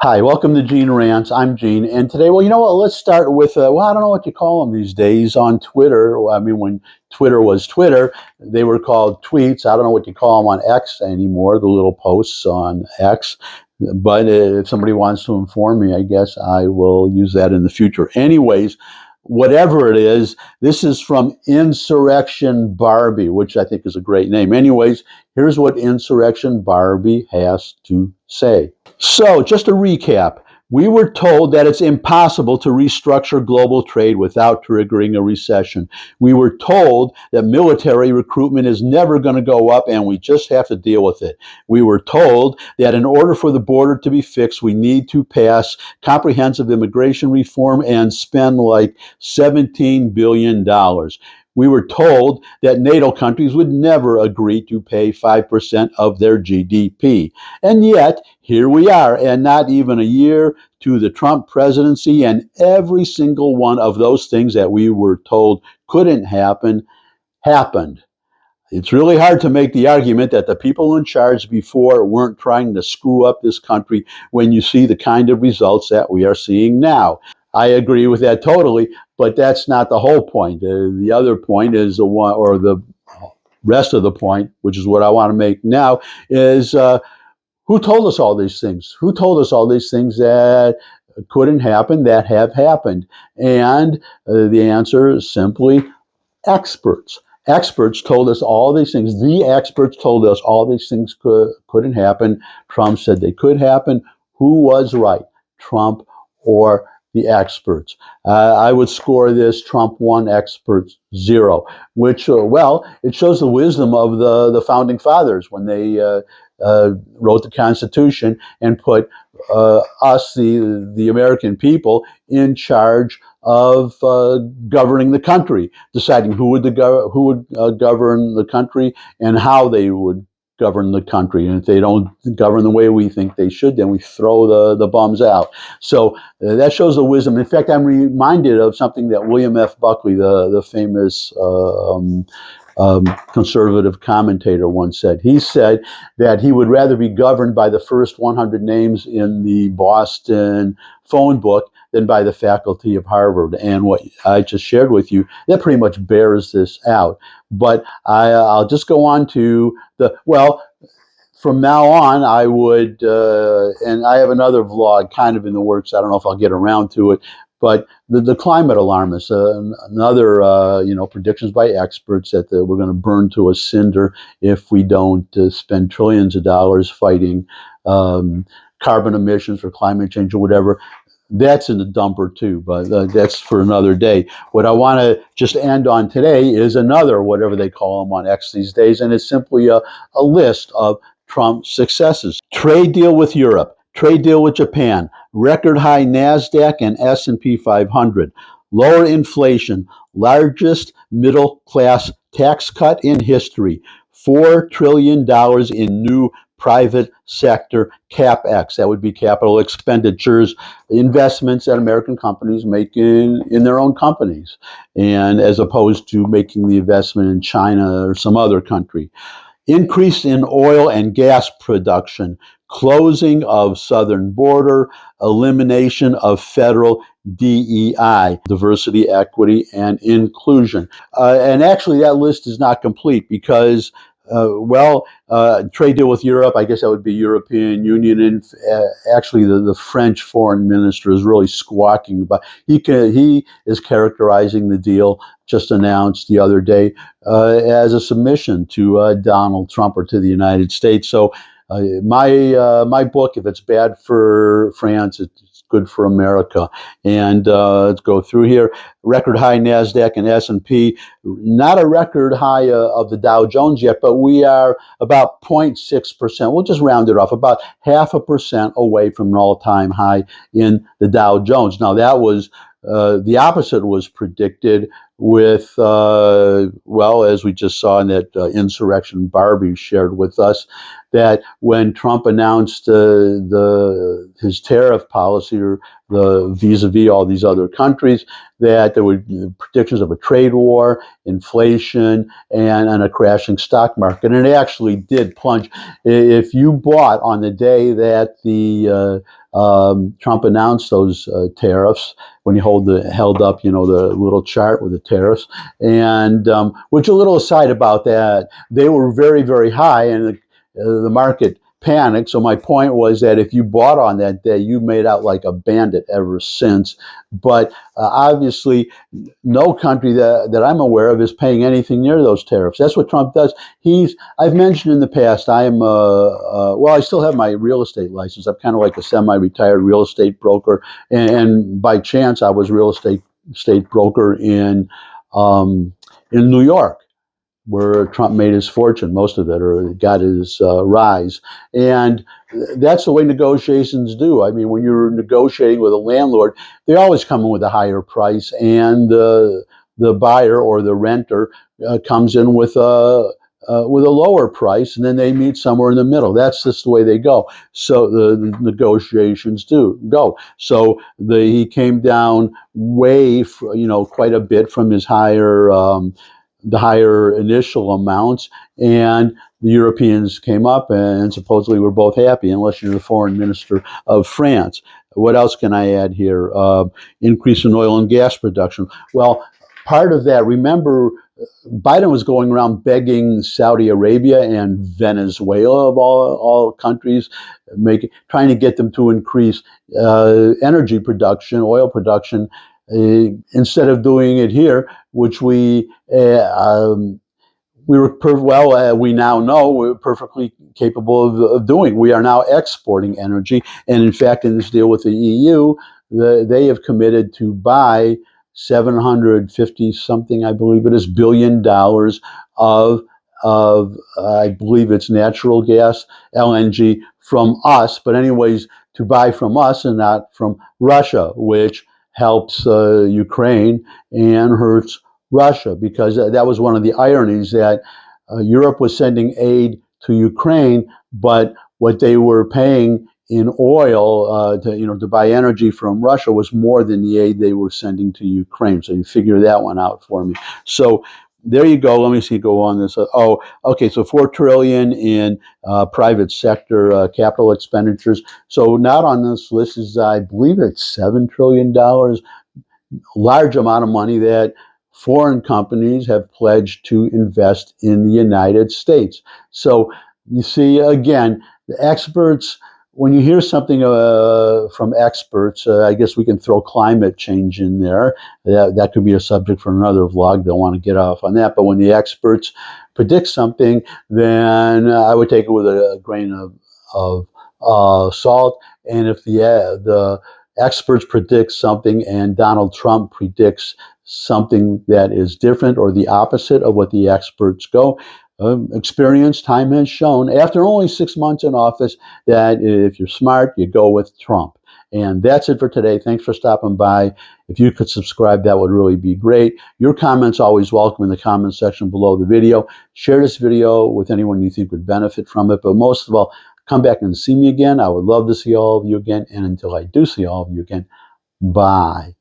Hi, welcome to Gene Rants. I'm Gene, and today, well, you know what? Let's start with, I don't know what you call them these days on Twitter. Well, I mean, when Twitter was Twitter, they were called tweets. I don't know what you call them on X anymore, the little posts on X. But if somebody wants to inform me, I guess I will use that in the future. Anyways, whatever it is, this is from Insurrection Barbie, which I think is a great name. Anyways, here's what Insurrection Barbie has to say. So, just a recap. We were told that it's impossible to restructure global trade without triggering a recession. We were told that military recruitment is never going to go up and we just have to deal with it. We were told that in order for the border to be fixed, we need to pass comprehensive immigration reform and spend like $17 billion. We were told that NATO countries would never agree to pay 5% of their GDP. And yet, here we are, and not even a year to the Trump presidency, and every single one of those things that we were told couldn't happen, happened. It's really hard to make the argument that the people in charge before weren't trying to screw up this country when you see the kind of results that we are seeing now. I agree with that totally, but that's not the whole point. The other point is the one, or the rest of the point, which is what I want to make now, is who told us all these things? Who told us all these things that couldn't happen, that have happened? And the answer is simply experts. Experts told us all these things. The experts told us all these things couldn't happen. Trump said they could happen. Who was right, Trump or the experts? I would score this Trump 1, experts 0, which, well, it shows the wisdom of the founding fathers when they wrote the Constitution and put us, the American people, in charge of governing the country, deciding who would govern the country and how they would govern the country. And if they don't govern the way we think they should, then we throw the bums out. So that shows the wisdom. In fact, I'm reminded of something that William F. Buckley, the famous conservative commentator, once said. He said that he would rather be governed by the first 100 names in the Boston phone book than by the faculty of Harvard. And what I just shared with you, that pretty much bears this out. But I'll just go on to from now on, I would, and I have another vlog kind of in the works. I don't know if I'll get around to it, but the climate alarmists, another, predictions by experts that we're going to burn to a cinder if we don't spend trillions of dollars fighting carbon emissions or climate change or whatever. That's in the dumper too, but that's for another day. What I want to just end on today is another, whatever they call them on X these days, and it's simply a list of Trump's successes. Trade deal with Europe, trade deal with Japan, record high NASDAQ and S&P 500, lower inflation, largest middle class tax cut in history, $4 trillion in new private sector CapEx, that would be capital expenditures, investments that American companies make in their own companies, and as opposed to making the investment in China or some other country. Increase in oil and gas production, closing of southern border, elimination of federal DEI, diversity, equity, and inclusion. And actually, that list is not complete because trade deal with Europe, I guess that would be European Union. And actually, the French foreign minister is really squawking about. He is characterizing the deal just announced the other day as a submission to Donald Trump or to the United States. So my book, if it's bad for France, it's good for America. And let's go through here. Record high NASDAQ and S&P. Not a record high of the Dow Jones yet, but we are about 0.6%. We'll just round it off, about 0.5% away from an all-time high in the Dow Jones. Now, that was the opposite was predicted with, well, as we just saw in that insurrection Barbie shared with us, that when Trump announced his tariff policy, or the vis-a-vis all these other countries, that there were predictions of a trade war, inflation, and a crashing stock market. And it actually did plunge. If you bought on the day that the Trump announced those tariffs, when he held up, the little chart with the tariffs, and which, a little aside about that, they were very, very high, and the market panicked. So my point was that if you bought on that day, you made out like a bandit ever since. But obviously, no country that I'm aware of is paying anything near those tariffs. That's what Trump does. I've mentioned in the past, I am, well, I still have my real estate license. I'm kind of like a semi-retired real estate broker. And by chance, I was real estate broker in New York, where Trump made his fortune, most of it, or got his rise. And that's the way negotiations do. I mean, when you're negotiating with a landlord, they always come in with a higher price, and the buyer or the renter comes in with a lower price, and then they meet somewhere in the middle. That's just the way they go. So the negotiations do go. So he came down way, quite a bit from his the higher initial amounts, and the Europeans came up, and supposedly we're both happy, unless you're the foreign minister of France. What else can I add here? Increase in oil and gas production. Well, part of that, remember, Biden was going around begging Saudi Arabia and Venezuela, of all countries, trying to get them to increase energy production, oil production, instead of doing it here, which we we now know we're perfectly capable of doing. We are now exporting energy, and in fact, in this deal with the EU, they have committed to buy 750 something, I believe it is, $billion of I believe it's natural gas, LNG, from us. But anyways, to buy from us and not from Russia, which helps Ukraine and hurts Russia, because that was one of the ironies, that Europe was sending aid to Ukraine, but what they were paying in oil to buy energy from Russia was more than the aid they were sending to Ukraine. So you figure that one out for me. So there you go. Let me see. Go on this. Oh, okay. So $4 trillion in private sector capital expenditures. So not on this list is, I believe it's $7 trillion. Large amount of money that foreign companies have pledged to invest in the United States. So you see, again, the experts, when you hear something from experts, I guess we can throw climate change in there. That could be a subject for another vlog. They'll want to get off on that. But when the experts predict something, then I would take it with a grain of salt. And if the experts predict something and Donald Trump predicts something that is different or the opposite of what the experts go, experience, time has shown, after only 6 months in office, that if you're smart, you go with Trump. And that's it for today. Thanks for stopping by. If you could subscribe, that would really be great. Your comments always welcome in the comment section below the video. Share this video with anyone you think would benefit from it. But most of all, come back and see me again. I would love to see all of you again. And until I do see all of you again, bye.